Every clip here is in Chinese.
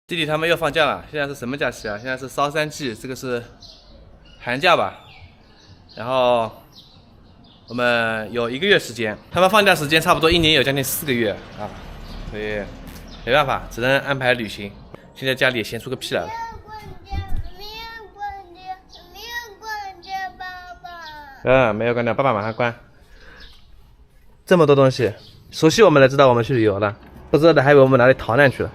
弟弟他们又放假了，现在是什么假期啊？现在是烧三季，这个是寒假吧？然后我们有1个月时间，他们放假时间差不多1年有将近4个月啊，所以没办法，只能安排旅行。现在家里也闲出个屁来了。没有关掉，爸爸马上关。这么多东西，熟悉我们的知道我们去旅游了，不知道的还以为我们哪里逃难去了。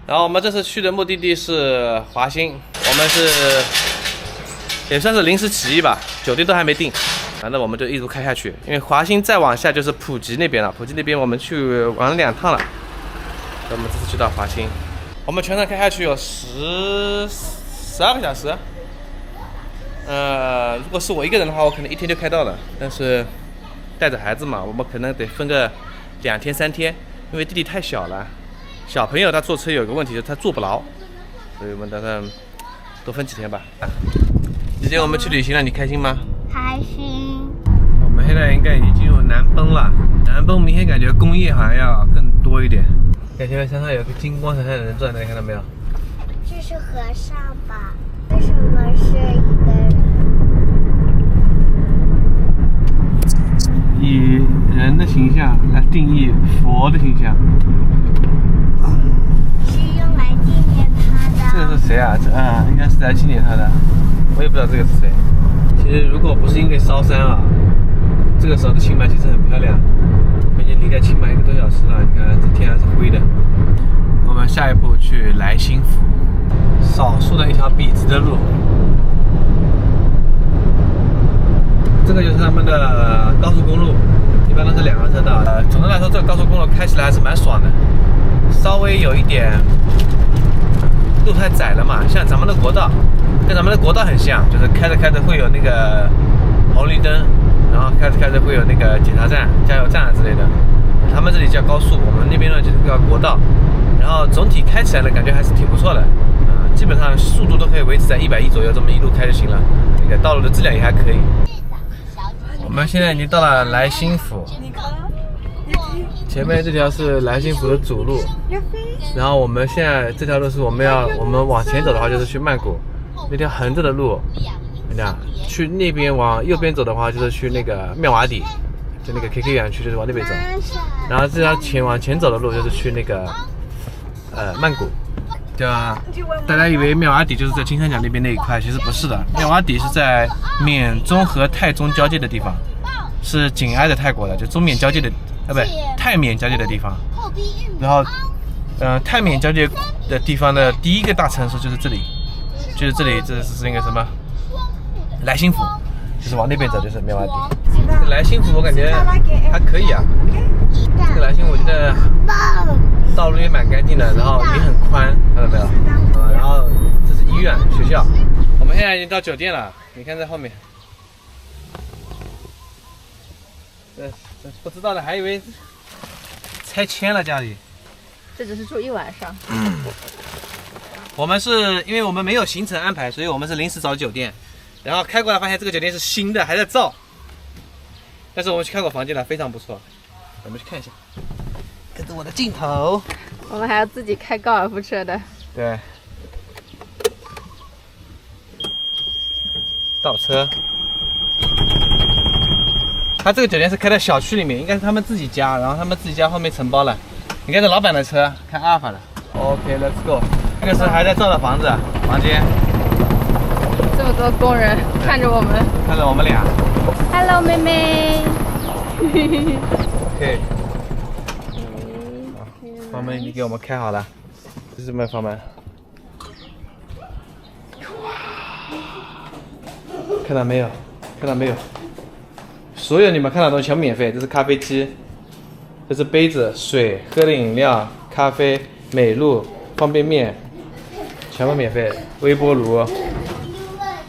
然后我们这次去的目的地是华欣，我们是也算是临时起意吧，酒店都还没订，反正我们就一路开下去。因为华欣再往下就是普吉那边了，普吉那边我们去玩了2趟了，所以我们这次去到华欣。我们全程开下去有12个小时。如果是我一个人的话，我可能1天就开到了，但是带着孩子嘛，我们可能得分个2天3天，因为弟弟太小了。小朋友他坐车有个问题，就是他坐不牢，所以我们打算多分几天吧。姐姐，我们去旅行了，你开心吗？开心。我们现在应该已经进入南崩了，南崩明显感觉工业好像要更多一点。看现在山上有个金光闪闪的人转的，你看到没有？这是和尚吧？为什么是一个人？以人的形象来定义佛的形象。是用来纪念他的。这个是谁啊？应该是来纪念他的，我也不知道这个是谁。其实如果不是因为烧山啊，这个时候的清迈其实很漂亮。我们已经离开清迈1个多小时了，你看这天还是灰的。我们下一步去来新府，少数的一条笔直的路。这个就是他们的高速公路，一般都是2个车道。总的来说，这个高速公路开起来还是蛮爽的，稍微有一点路太窄了嘛，像咱们的国道，跟咱们的国道很像，就是开着开着会有那个红绿灯，然后开着开着会有那个检查站、加油站啊之类的。他们这里叫高速，我们那边呢就是叫国道。然后总体开起来的感觉还是挺不错的，基本上速度都可以维持在110左右，这么一路开就行了。那个道路的质量也还可以。我们现在已经到了来新府，前面这条是来新府的主路，然后我们现在这条路是我们往前走的话就是去曼谷，那条横着的路，去那边往右边走的话就是去那个妙瓦底，就那个 KK 园区，就是往那边走。然后这条往前走的路就是去那个曼谷，对吧？大家以为妙瓦底就是在金三角那边那一块，其实不是的。妙瓦底是在缅中和泰中交界的地方，是紧挨着泰国的，就中缅交界的，泰缅交界的地方。然后，泰缅交界的地方的第一个大城市就是这里，这是那个什么来新府，就是往那边走就是妙瓦底。这个来新府我感觉还可以啊，这个来新我觉得道路也蛮干净的，然后也很宽，看到没有？然后这是医院、学校。我们现在已经到酒店了，你看在后面。这不知道的还以为拆迁了家里。这只是住1晚上。我们是因为我们没有行程安排，所以我们是临时找酒店，然后开过来发现这个酒店是新的，还在造。但是我们去看过房间了，非常不错。我们去看一下，跟着我的镜头。我们还要自己开高尔夫车的。对。倒车。他这个酒店是开在小区里面，应该是他们自己家，然后他们自己家后面承包了。你看这老板的车，开阿尔法的。OK，let's go。这个是还在造的房子，房间。这么多工人看着我们，看着我们俩。Hello， 妹妹。OK。房门已经给我们开好了，这是什么房门？看到没有？看到没有？所有你们看到的东西全部免费，这是咖啡机，这是杯子、水、喝的饮料、咖啡、美露、方便面，全部免费。微波炉，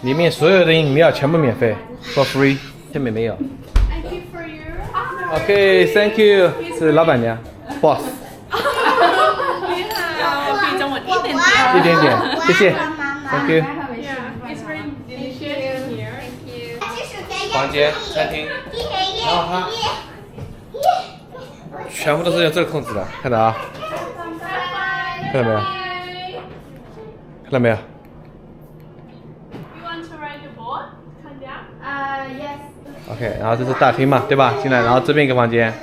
里面所有的饮料全部免费 ，for free。下面没有。OK，Thank you， 是老板娘 ，boss。一点点，谢谢 ，Thank you。房间、餐厅，然后它全部都是用这个控制的，看到啊？看到没有？看到没有 You want to ride the boat? Come down. Yes.？OK， 然后这是大厅嘛，对吧？进来，然后这边一个房间。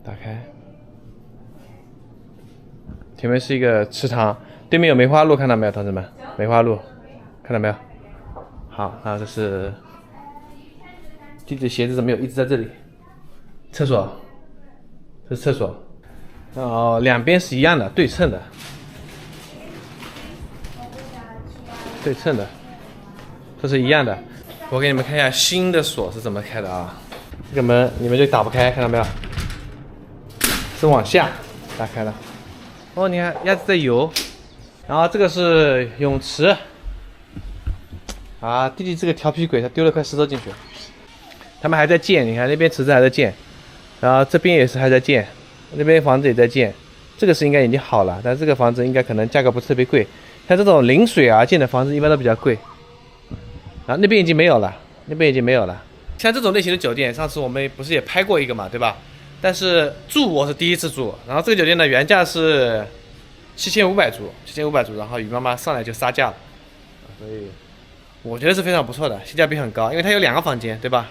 打开，前面是一个池塘，对面有梅花鹿，看到没有，同志们？梅花鹿，看到没有？好，然后这是弟弟的鞋子怎么有一直在这里？厕所，这是厕所，然后两边是一样的，对称的，对称的，这是一样的。我给你们看一下新的锁是怎么开的啊？这个门你们就打不开，看到没有？是往下打开了。哦，你看鸭子在游。然后这个是泳池。啊，弟弟这个调皮鬼，他丢了块石头进去。他们还在建，你看那边池子还在建，然后这边也是还在建，那边房子也在建。这个是应该已经好了，但这个房子应该可能价格不是特别贵。像这种临水而建的房子一般都比较贵。然后那边已经没有了，那边已经没有了。像这种类型的酒店，上次我们不是也拍过一个嘛，对吧？但是住我是第一次住，然后这个酒店的原价是7500铢，7500铢，然后雨妈妈上来就杀价了，所以我觉得是非常不错的，性价比很高，因为它有2个房间，对吧？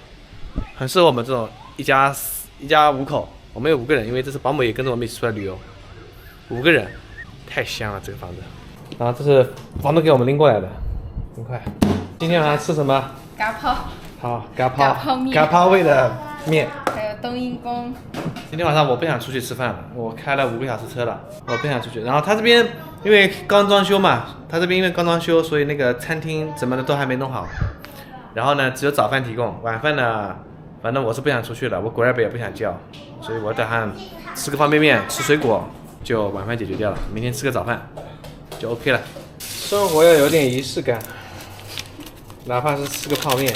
很适合我们这种一家5口，我们有5个人，因为这次保姆也跟着我们一起出来旅游，5个人，太香了这个房子。然后这是房东给我们拎过来的，很快。今天晚上吃什么？嘎泡，好，嘎泡面，嘎泡味的面。还有冬阴功。今天晚上我不想出去吃饭了，我开了5个小时车了，我不想出去。然后他这边因为刚装修嘛，他这边因为刚装修，所以那个餐厅什么的都还没弄好。然后呢，只有早饭提供，晚饭呢，反正我是不想出去了，我果然也不想叫，所以我打算吃个方便面，吃水果，就晚饭解决掉了。明天吃个早饭，就 OK 了。生活要有点仪式感，哪怕是吃个泡面。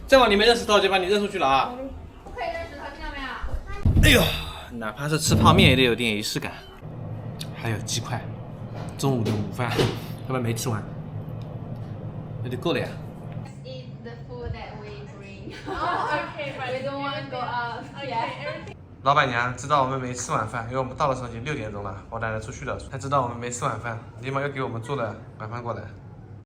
再往里面扔石头就把你扔出去了啊！不可以扔石头，听到没有？哎呦，哪怕是吃泡面也得有点仪式感。还有鸡块，中午的午饭他们没吃完，那就够了呀。Eat the food that we bring. Okay, but We don't want to go out. okay. 老板娘知道我们没吃晚饭，因为我们到的时候已经6点钟了，我奶奶出去了，她知道我们没吃晚饭，立马又给我们做了晚饭过来。